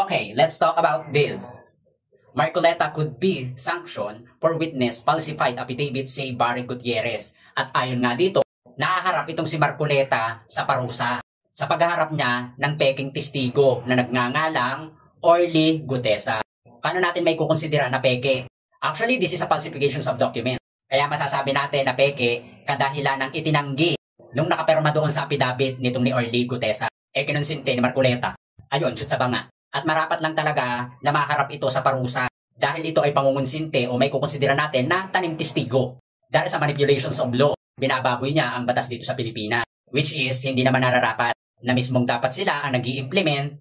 Okay, let's talk about this. Marcoleta could be sanctioned for witness falsified affidavit, say Barry Gutierrez. At ayon nga dito, nahaharap itong si Marcoleta sa parusa sa paghaharap niya ng peking testigo na nagngangalang Orly Gutesa. Paano natin may kukonsidera na peke? Actually, this is a falsification of document. Kaya masasabi natin na peke kadahilan ng itinanggi nung nakaperma doon sa affidavit nitong ni Orly Gutesa. Kinonsinte ni Marcoleta. Ayun, shoot sa banga. At marapat lang talaga na maharap ito sa parusa dahil ito ay pangungunsinte o may kukonsidera natin na tanim testigo. Dahil sa manipulations of law, binababoy niya ang batas dito sa Pilipinas, which is hindi naman nararapat na mismong dapat sila ang nag-i-implement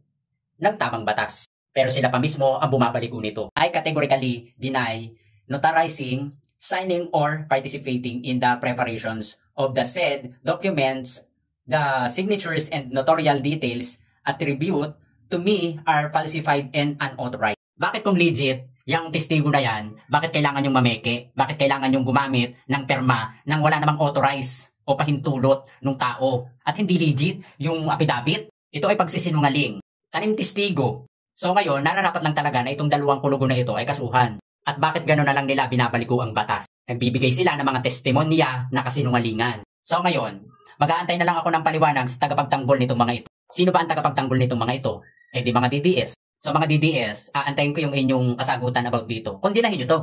ng tamang batas. Pero sila pa mismo ang bumabalik nito. I categorically deny notarizing, signing, or participating in the preparations of the said documents. The signatures and notarial details attribute to me are falsified and unauthorized. Bakit kung legit, yung testigo na yan, bakit kailangan yung mameke? Bakit kailangan yung gumamit ng perma nang wala namang authorized o pahintulot ng tao? At hindi legit yung affidavit? Ito ay pagsisinungaling. Tanim testigo. So ngayon, nararapat lang talaga na itong dalawang kulugo na ito ay kasuhan. At bakit gano'n na lang nila binabaliko ang batas? Nagbibigay sila ng mga testimonya na kasinungalingan. So ngayon, mag-aantay na lang ako ng paliwanag sa tagapagtanggol nitong mga ito. Sino ba ang tagapagtanggol nitong mga ito? Di mga DDS. So mga DDS, aantayin ko yung inyong kasagutan about dito. Kundinahin nyo to.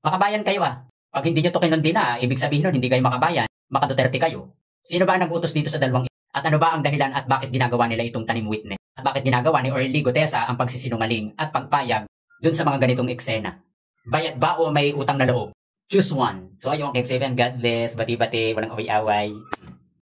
Makabayan kayo Pag hindi nyo to kinundina, ibig sabihin nun hindi kayo makabayan, maka-Duterte kayo. Sino ba ang nag-utos dito sa dalawang ito? At ano ba ang dahilan at bakit ginagawa nila itong tanim witness? At bakit ginagawa ni Orly Gutesa ang pagsisinungaling at pagpayag dun sa mga ganitong eksena? Bayad ba o may utang na loob? Choose one. So ayun, Kev7, God bless, bati-bati, walang away-away.